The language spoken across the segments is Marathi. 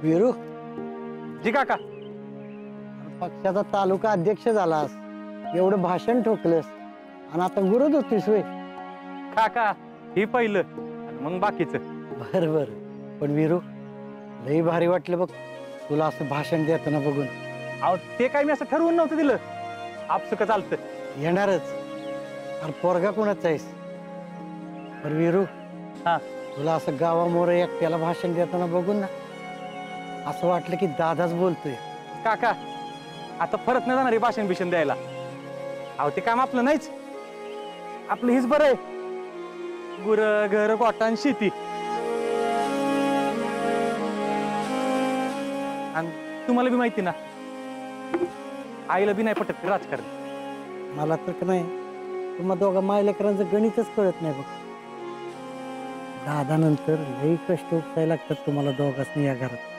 वीरू, जी काका. पक्षाचा तालुका अध्यक्ष झालास, एवढं भाषण ठोकलंस आणि आता गुरुच होतीस होय. काका ही पहिलं आणि मग बाकीचं. बर बर, पण वीरू लई भारी वाटलं बघ तुला असं भाषण देताना बघून. अहो ते काय मी असं ठरवून नव्हतं दिलं, आपसुक चालतं. येणारच. अरे पोरगा कोणाचा आहेस? पर वीरू, हा तुला असं गावामोर एकट्याला भाषण देताना बघून ना असं वाटलं की दादाच बोलतोय. काका आता परत नाही जाणार हे भाषण बिषण द्यायला. अहो ते काम आपलं नाहीच, आपलं हीच बरं आहे. गुर घर गोठा आणि शेती. आणि तुम्हाला बी माहिती ना, आईला बी नाही पटत ते राजकारण. मला तर का नाही तुम्हा दोघा मायलेकरांचं गणितच कळत नाही बघ. दादा नंतर लई कष्ट उपसायला लागतात तुम्हाला दोघांनी या घरात.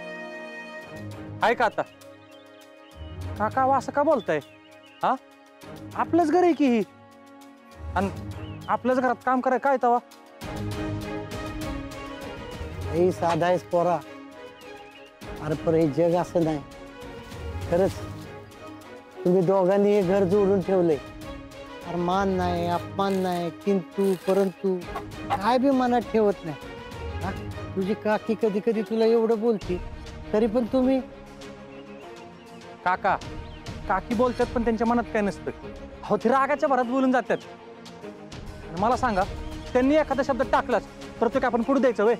आहे का आता काका असं का बोलताय? हा आपलंच घर आहे की ही, आणि आपल्याच घरात काम कराय काय तवा. लई साधा आहेस पोरा. अरे पर हे जग असं नाही. खरंच तुम्ही दोघांनी हे घर जोडून ठेवलंय. अरे मान नाही, अपमान नाही, किंतु परंतु काय बी मनात ठेवत नाही. हा तुझी काकी कधी कधी तुला एवढं बोलती तरी पण तुम्ही. काका काकी बोलतात पण त्यांच्या मनात काय नसतं. अहो ते रागाच्या भरात बोलून जातात. आणि मला सांगा, त्यांनी एखादा शब्द टाकलाच तर ते आपण पुढे द्यायचं वय?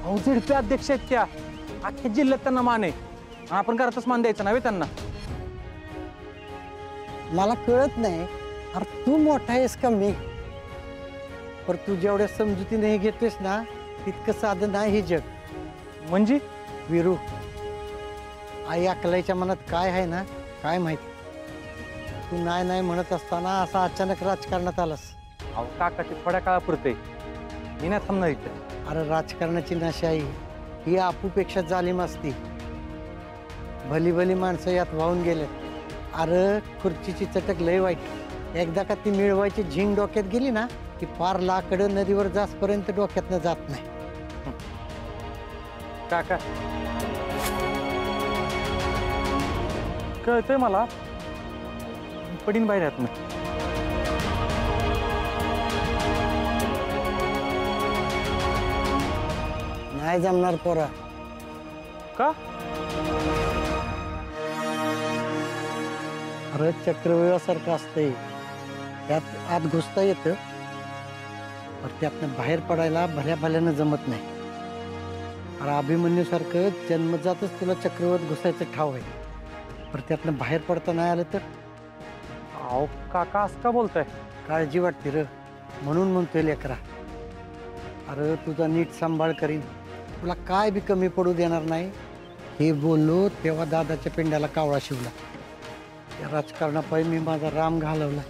अहो झिडपे अध्यक्ष आहेत त्या, अख्ख्या जिल्ह्यात त्यांना मान आहे. आणि आपण घरातच मान द्यायचं नव्हे त्यांना. मला कळत नाही. अरे तू मोठा आहेस का मी? पर तू जेवढ्या समजुतीने हे घेतोस ना तितकं साधं नाही हे जग. म्हणजे वीरू, आई अकलाईच्या मनात काय आहे ना काय माहिती. तू नाही नाही म्हणत असताना असा अचानक राजकारणात आलास. अहो काका ते थोड्या काळापुरते, मी नाही थांबणार इथं. अरे राजकारणाची नशाई ही आपूपेक्षा जालिम असती. भली भली माणसं यात वाहून गेले. अरे खुर्चीची चटक लय वाईट. एकदा का ती मिळवायची झिंग डोक्यात गेली ना की पार लाकडं नदीवर जासपर्यंत डोक्यातनं जात नाही. काका कळतंय मला, पडीन बाहेर यात. नाही जमणार पोरा. का? अरे चक्रव्यूहासारखं असतंय. त्यात आत घुसता येतं पण त्यातनं बाहेर पडायला भल्या भल्यानं जमत नाही. अरे अभिमन्यूसारखं जन्मजातच तुला चक्रव्यूहात घुसायचं ठाव आहे. पण त्यातनं बाहेर पडता नाही आलं तर. अहो काका असं का बोलताय? काळजी वाटते र, म्हणून म्हणतोय लेकरा. अरे तुझा नीट सांभाळ करीन, तुला काय बी कमी पडू देणार नाही. हे बोललो तेव्हा दादाच्या पिंड्याला कावळा शिवला. या राजकारणापायी मी माझा राम घालवला.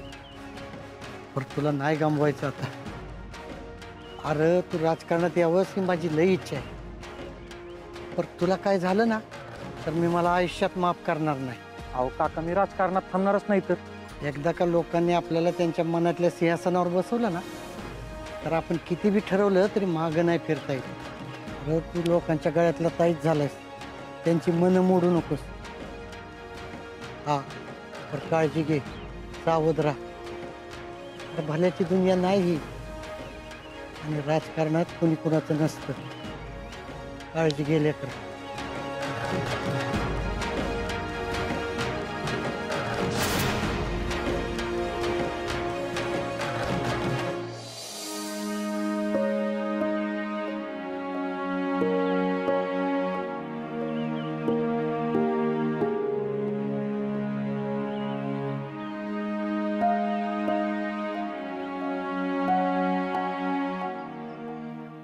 पण तुला नाही गमवायचं आता. अरे तू राजकारणात यावंस ही माझी लई इच्छा आहे. पण तुला काय झालं ना तर मी मला आयुष्यात माफ करणार नाही. अहो काका मी राजकारणात थांबणारच नाही. तर एकदा का लोकांनी आपल्याला त्यांच्या मनातल्या सिंहासनावर बसवलं ना तर आपण किती बी ठरवलं तरी मागं नाही फिरता येत. अरे तू लोकांच्या गळ्यातला ताईच झालायस, त्यांची मन मोडू नकोस. हा तर काळजी घे, सावध राहा. भल्याची दुनिया नाही ही, आणि राजकारणात कोणी कोणाचं नसतं. काळजी घे लेकरं.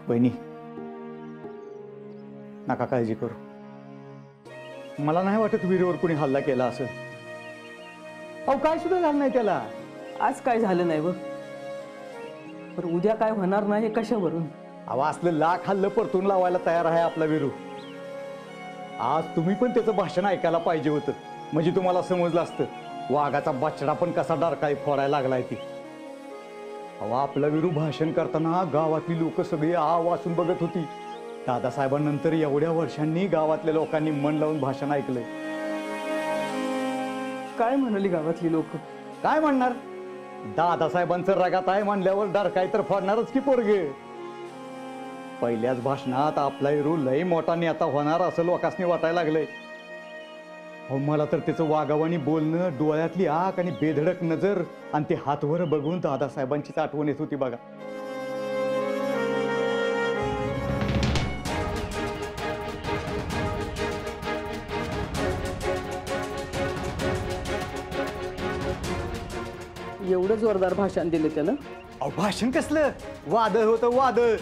वहिनी नका काळजी करू. मला नाही वाटत वीरवर कोणी हल्ला केला असेल. अहो काय सुद्धा झालं नाही त्याला. आज काय झालं नाही बघ, पण उद्या काय होणार नाही हे कशावरून? अहो असलं लाख हल्लं परतून लावायला तयार आहे आपला वीरू. आज तुम्ही पण त्याचं भाषण ऐकायला पाहिजे होतं, म्हणजे तुम्हाला समजलं असतं वाघाचा बछडा पण कसा डरकाळी फोडायला लागलाय ती. अहो आपला वीरू भाषण करताना गावातली लोक सगळी आ वाचून बघत होती. दादासाहेबांनंतर एवढ्या वर्षांनी गावातल्या लोकांनी मन लावून भाषण ऐकलंय. काय म्हणाली गावातली लोक? काय म्हणणार? दादासाहेबांचं रगात आहे म्हणल्यावर डरकाय तर फोडणारच की पोरगे. पहिल्याच भाषणात आपला हिरू लय मोठा नेता होणार असं लोकांनी वाटायला लागलंय. अहो मला तर त्याचं वागावानी बोलणं, डोळ्यातली आग आणि बेधडक नजर आणि ते हातवर बघून दादासाहेबांचीच आठवण येत होती बघा. एवढं जोरदार भाषण दिलं त्यानं. अहो भाषण कसलं? वादळ होतं वादळ.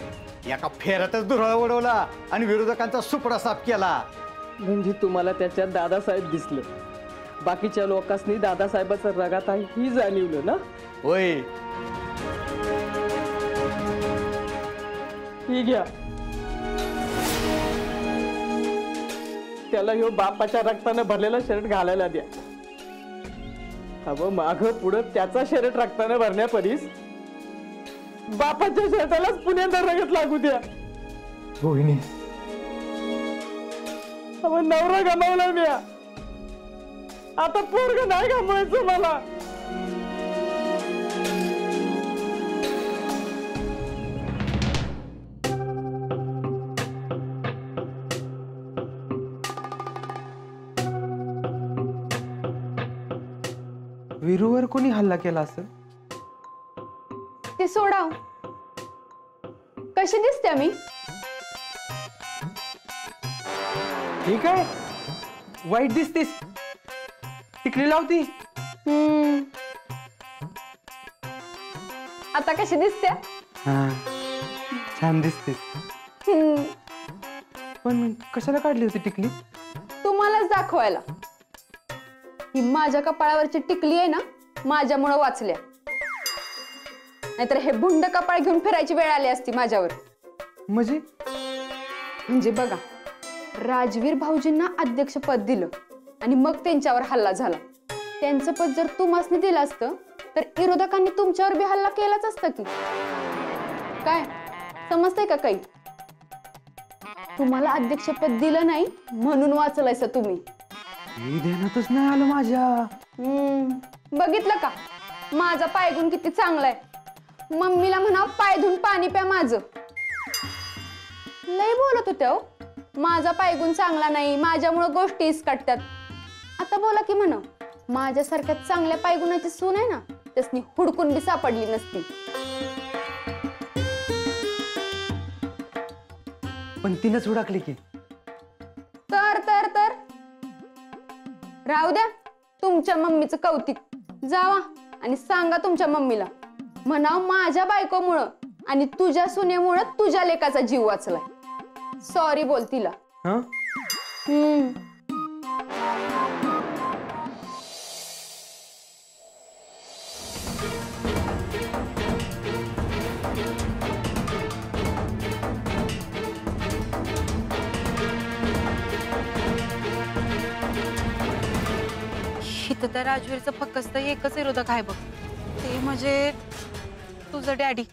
एका फेऱ्यातच दुराळा उडवला आणि विरोधकांचा सुपडा साफ केला. म्हणजे तुम्हाला त्याच्यात दादासाहेब दिसलं, बाकीच्या लोकांनी दादासाहेबाचं रगात आहे ही जाणीवलं ना? होय. ही घ्या, त्याला ह्यो बापाच्या रक्तानं भरलेला शर्ट घालायला द्या. अगं माग पुढं त्याचा शर्ट रक्तानं भरण्यापरीस बापाच्या शर्टालाच पुण्यांदा रगत लागू द्या. रोहिणी, अगं नवरा गमावला मी, आता पोरग नाही गमवायचं मला. विरूवर कोणी हल्ला केला असेल? ते सोडाव. कशी दिसते मी? ठीक आहे, वाईट दिसतीस. टिकली लावती. आता कशी दिसते? हा, छान दिसतीस. पण कशाला काढली होती टिकली? तुम्हालाच दाखवायला. ही माझ्या कपाळावरची टिकली आहे ना, माझ्यामुळे वाचल्या. नाहीतर हे भुंड कपाळ घेऊन फिरायची वेळ आली असती माझ्यावर. म्हणजे बघा, राजवीर भाऊजींना अध्यक्षपद दिलं आणि मग त्यांच्यावर हल्ला झाला. त्यांचं पद जर तुम्हासनी दिलं असतं तर विरोधकांनी तुमच्यावर बी हल्ला केलाच असता की काय? समजतंय का काही? तुम्हाला अध्यक्षपद दिलं नाही म्हणून वाचलायसा तुम्ही. ध्यानातच नाही आलं माझ्या. बघितलं का माझा पायगुण किती चांगला आहे? मम्मीला म्हणा पाय धुवून पाणी प्या माझं. लय बोलत होत्या हो, माझा पायगुण चांगला नाही, माझ्यामुळे गोष्टी इसकाटतात. आता बोला की म्हणा, माझ्यासारख्या चांगल्या पायगुणाची सून आहे ना, त्यासनी हुडकून बी सापडली नसती. पण तिनंच हुडकली की. तर राहू द्या तुमच्या मम्मीचं कौतिक. जावा आणि सांगा तुमच्या मम्मीला, म्हणाव माझ्या बायकोमुळं आणि तुझ्या सुनेमुळं तुझ्या लेकाचा जीव वाचलाय. सॉरी बोल तिला. इथं त्या राजवीरचं फक्त एकच विरोधक आहे बघ, ते म्हणजे तुझं डॅडी.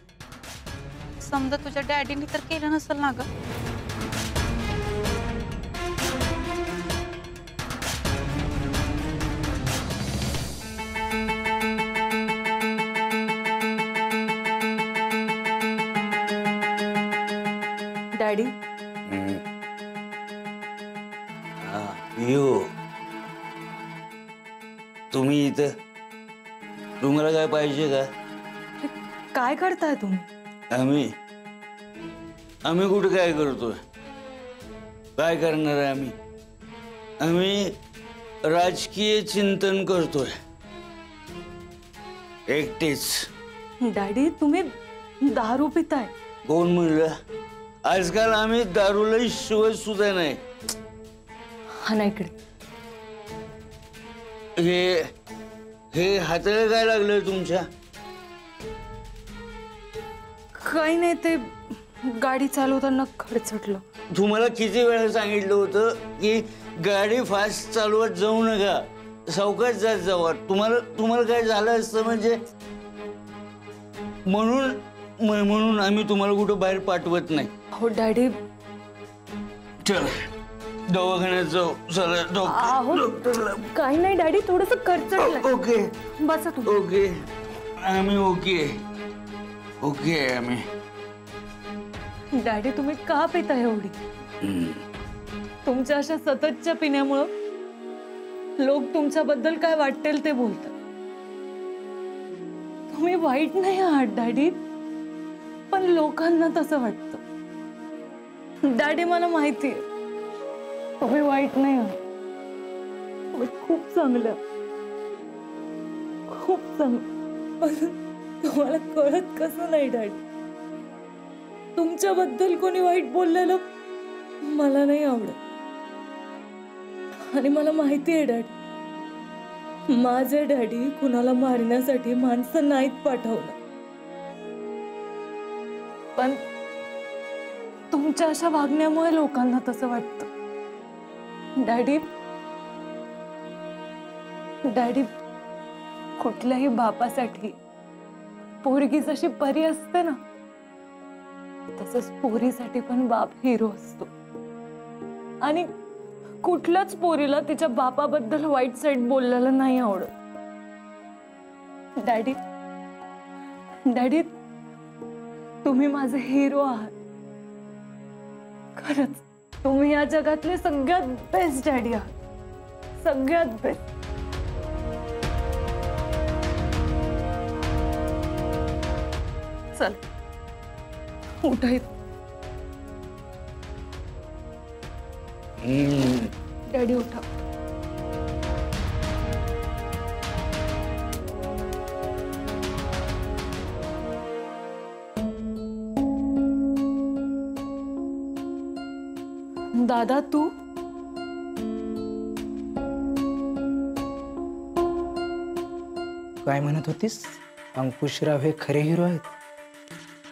समजा तुझ्या डॅडीने तर केलं नसेल ना ग. डॅडी, यो तुम्ही इथं, तुम्हाला काय पाहिजे का? काय करताय तुम्ही? आम्ही कुठे काय करतोय? काय करणार आहे आम्ही? आम्ही राजकीय चिंतन करतोय एकटेच. डॅडी, तुम्ही दारू पिताय. कोण म्हणलं? आजकाल आम्ही दारूला शिवाय सुद्धा नाही. हा ना इकडे. हे हाताला काय लागलंय तुमच्या? काही नाही, ते गाडी चालवताना खडचटलं. तुम्हाला किती वेळा सांगितलं होतं की गाडी फास्ट चालवत जाऊ नका, सावकाश जात जावा. तुम्हाला काय झालं असतं म्हणजे म्हणून आम्ही तुम्हाला कुठं बाहेर पाठवत नाही. हो डॅडी, चल दवाखान्यात जाऊ चला आहो. डॉक्टरला. काही नाही डॅडी, थोडस खर्चटलंय. ओके बसा तुम्ही. ओके आम्ही ओके ओके आम्ही. डॅडी तुम्ही का पिता एवढी? तुमच्या अशा सततच्या पिण्यामुळं लोक तुमच्याबद्दल काय वाटेल ते बोलतात. तुम्ही वाईट नाही आहात डॅडी, पण लोकांना तसं वाटतं. डॅडी मला माहितीये तुम्ही वाईट नाही आहात, तुम्ही खूप चांगलं, खूप चांगलं. पण तुम्हाला कळत कसं नाही डॅडी, तुमच्याबद्दल कोणी वाईट बोललेलं मला नाही आवडत. आणि मला माहिती आहे डॅडी, माझे डॅडी कुणाला मारण्यासाठी माणसं नाहीत पाठवलं, पण तुमच्या अशा वागण्यामुळे लोकांना तसं वाटतं. डॅडी डॅडी कुठल्याही बापासाठी पोरगी जशी परी असते ना, तसंच पोरीसाठी पण बाप हिरो असतो. आणि कुठल्याच पोरीला तिच्या बापाबद्दल वाईट साईड बोललेलं नाही आवडत. डॅडी डॅडी तुम्ही माझे हिरो आहात. खरंच तुम्ही या जगातले सगळ्यात बेस्ट डॅडी आहात, सगळ्यात बेस्ट. चल उठा इथं. डॅडी उठा. दादा तू काय म्हणत होतीस? अंकुशराव हे खरे हिरो आहेत.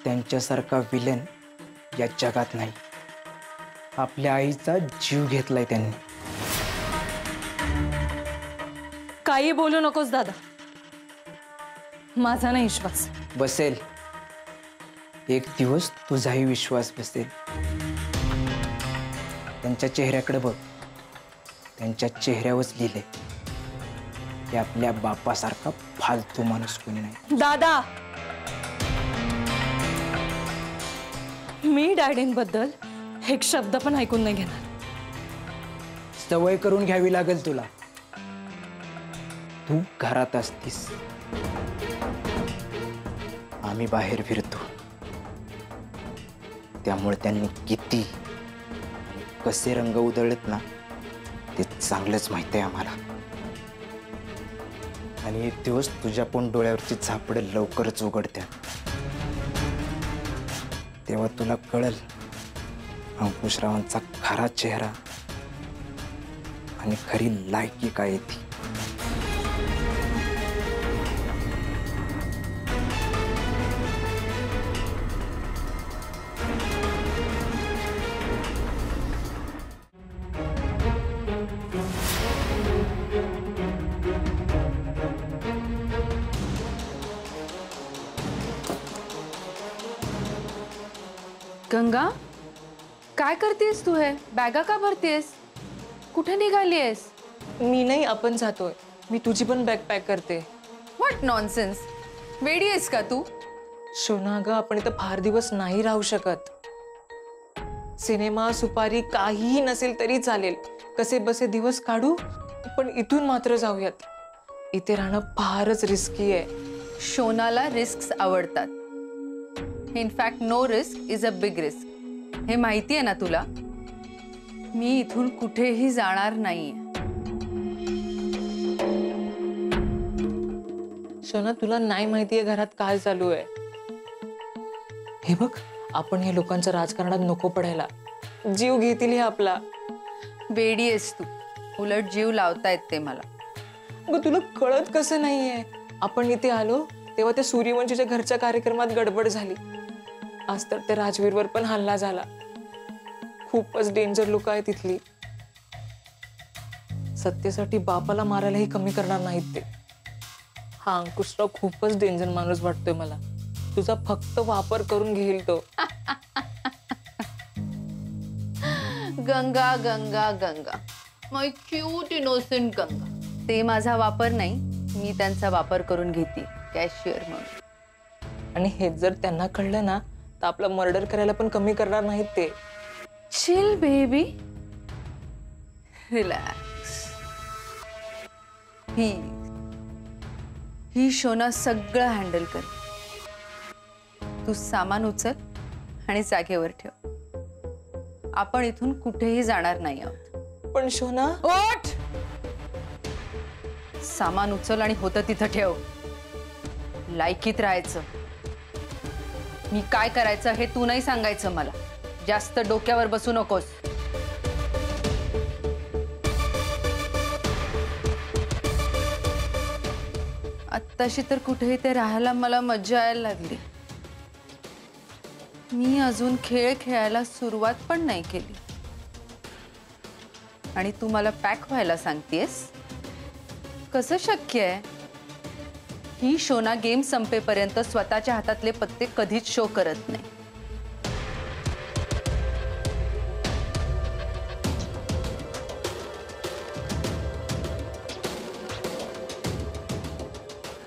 त्यांच्यासारखा विलन या जगात नाही. आपल्या आईचा जीव घेतलाय त्यांनी. काही बोलू नकोस दादा, माझा नाही विश्वास. बसेल एक दिवस तुझाही विश्वास बसेल. त्यांच्या चेहऱ्याकडे बघ, त्यांच्या चेहऱ्यावरच लिहिले की आपल्या बापासारखा फालतू माणूस कोणी नाही. दादा मी डॅडींबद्दल एक शब्द पण ऐकून नाही घेणार. सवय करून घ्यावी लागेल तुला. तू घरात असतीस, आम्ही बाहेर फिरतो. त्यामुळे त्यांनी किती आणि कसे रंग उधळलेत ना, ते चांगलंच माहित आहे आम्हाला. आणि एक दिवस तुझ्या पण डोळ्यावरची झापडं लवकरच उघडत्या. तेव्हा तुला कळल अंकुशरावांचा खरा चेहरा आणि खरी लायकी काय आहे ती. गंगा, काय करतेस तू? हे बॅगा का भरतेस? कुठे निघालीयस? मी नाही, आपण जातोय. मी तुझी पण बॅग पॅक करते. व्हॉट नॉनसेन्स, वेडी आहेस का तू? शोना ग, आपण इथं फार दिवस नाही राहू शकत. सिनेमा सुपारी काहीही नसेल तरी चालेल, कसे बसे दिवस काढू, पण इथून मात्र जाऊयात. इथे राहणं फारच रिस्की आहे. शोनाला रिस्क आवडतात. In fact no risk is a big risk. हे माहिती आहे ना तुला? मी इथून कुठेही जाणार नाहीये. शोना, तुला नाही माहितीये घरात काय चालू आहे. हे बघ, आपण या लोकांच्या राजकारणात नको पडायला. जीव घेतील हे आपला. वेडी आहेस तू, उलट जीव लावतायत ते मला. ग तुला कळत कसं नाहीये? आपण इथे आलो तेव्हा त्या सूर्यवंशीच्या घरच्या कार्यक्रमात गडबड झाली. आज तर त्या राजवीरवर पण हल्ला झाला. खूपच डेंजर लोक आहेत तिथली. सत्तेसाठी बापाला मारायलाही कमी करणार नाहीत ते. हा अंकुशराव खूपच डेंजर माणूस वाटतोय मला. तुझा फक्त वापर करून घेईल तो. गंगा गंगा गंगा, माय क्यूट इनोसेंट गंगा. ते माझा वापर नाही, मी त्यांचा वापर करून घेते कॅशियर म्हणून. आणि हे जर त्यांना कळलं ना तर आपलं मर्डर करायला पण कमी करणार नाहीत ते. Chill baby, relax. ही शोना सगळं हँडल कर. तू सामान उचल आणि जागेवर ठेव. आपण इथून कुठेही जाणार नाही आहोत. पण शोना, ओठ! सामान उचल आणि होतं तिथं ठेव. लायकीत राहायचं. मी काय करायचं हे तू नाही सांगायचं मला. जास्त डोक्यावर बसू नकोस. आत्ताशी तर कुठेही ते राहायला मला मजा यायला लागली. मी अजून खेळ खेळायला सुरुवात पण नाही केली आणि तू मला पॅक व्हायला सांगतेस. कसं शक्य आहे? ही शोना गेम संपेपर्यंत स्वतःच्या हातातले पत्ते कधीच शो करत नाही.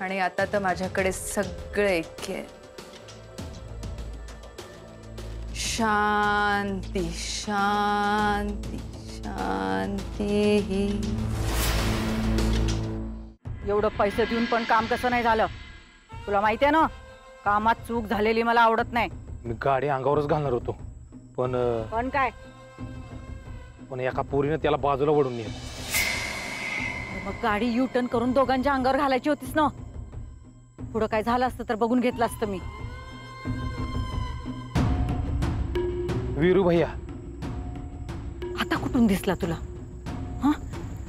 आणि आता तर माझ्याकडे सगळे ऐक्य आहे. शांती शांती शांती. एवढं पैसे देऊन पण काम कसं नाही झालं? तुला माहिती आहे ना, कामात चूक झालेली मला आवडत नाही. मी गाडी अंगावरच घालणार होतो, पण काय एका पोरीने त्याला बाजूला वळून नेलं. मग गाडी यू टर्न करून दोघांच्या अंगावर घालायची होतीस ना. पुढं काय झालं असतं तर बघून घेतलं असतं मी. वीरू भैया आता कुठून दिसला तुला? हा,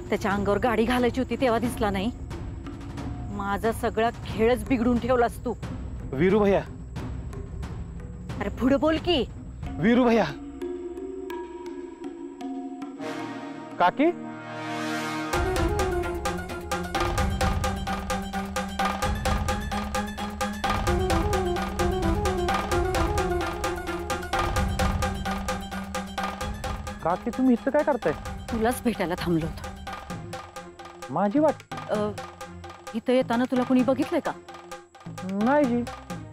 त्याच्या अंगावर गाडी घालायची होती तेव्हा दिसला नाही. माझा सगळा खेळच बिघडून ठेवलास तू. वीरू भैया, अरे पुढे बोल की. वीरू भैया. काकी, काकी तुम्ही इथं काय करताय? तुलाच भेटायला थांबलो होतो. माझी वाट? इथं येताना तुला कुणी बघितलंय का? नाही जी.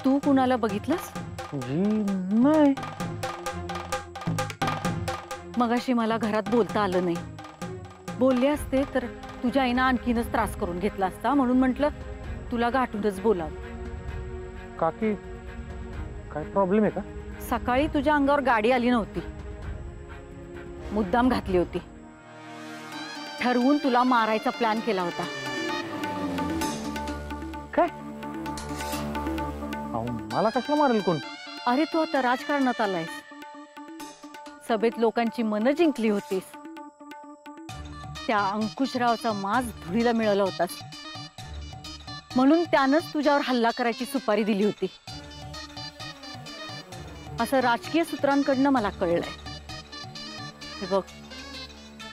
तू कुणाला बघितलंस? जी नाही. मगाशी मला घरात बोलता आलं नाही. बोलले असते तर तुझ्या आईनं आणखीनच त्रास करून घेतला असता, म्हणून म्हटलं तुला गाठूनच बोलावं. काकी काय प्रॉब्लेम आहे का? सकाळी तुझ्या अंगावर गाडी आली नव्हती, मुद्दाम घातली होती. ठरवून तुला मारायचा प्लॅन केला होता. काय? मला कसला मारेल कोण? अरे तू आता राजकारणात आलायस. सभेत लोकांची मनं जिंकली होतीस. त्या अंकुशरावचा माज धुळीला मिळाला होतास, म्हणून त्यानंच तुझ्यावर हल्ला करायची सुपारी दिली होती. असं राजकीय सूत्रांकडनं मला कळलंय. हे बघ,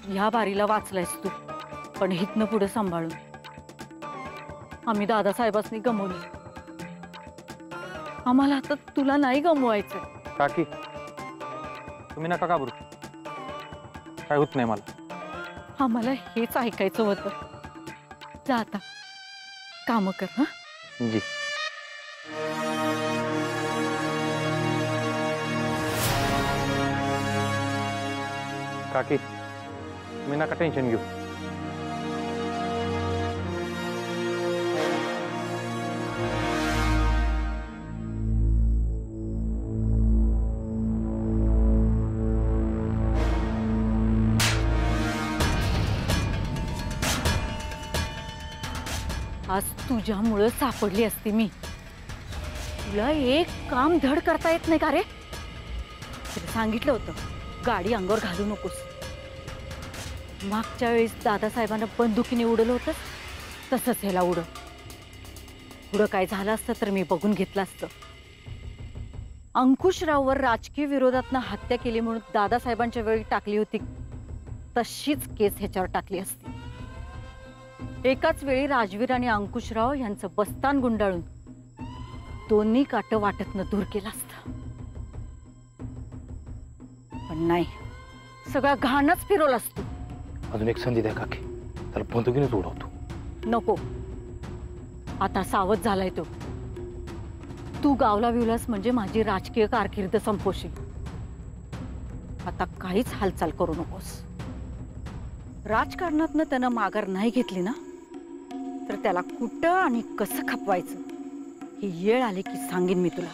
ह्या बारीला वाचलायस तू, पण हितनं पुढे सांभाळून. आम्ही दादासाहेबांनी गमवली. आम्हाला आता तुला नाही गमवायचं. काकी तुम्ही नका घाबरू, काय होत नाही मला. आम्हाला हेच ऐकायचं होतं. जा आता काम कर. हा जी. काकी मी नका टेन्शन घेऊ. आज तुझ्यामुळं सापडली असती मी. तुला एक काम धड करता येत नाही का रे? तुला सांगितलं होतं गाडी अंगावर घालू नकोस. मागच्या वेळेस दादासाहेबांना बंदुकीने उडवलं होतं, तसंच ह्याला उडव. पुढं काय झालं असतं तर मी बघून घेतलं असतं. अंकुशराववर राजकीय विरोधातनं हत्या केली म्हणून दादासाहेबांच्या वेळी टाकली होती, तशीच केस ह्याच्यावर टाकली असती. एकाच वेळी राजवीर आणि अंकुशराव यांचं बस्तान गुंडाळून दोन्ही काटं वाटतनं दूर केलं असतं. पण नाही, सगळा घाणच फिरवलास तू. अजून एक संधी द्या काकी, त्याला बंदुकीनेच उडवतो. नको, आता सावध झालाय तो. तू गावला विवलास म्हणजे माझी राजकीय कारकीर्द संपवशील. आता काहीच हालचाल करू नकोस. राजकारणातनं त्यानं माघार नाही घेतली ना, तर त्याला कुठं आणि कसं खपवायचं ही येळ आली की सांगेन मी तुला.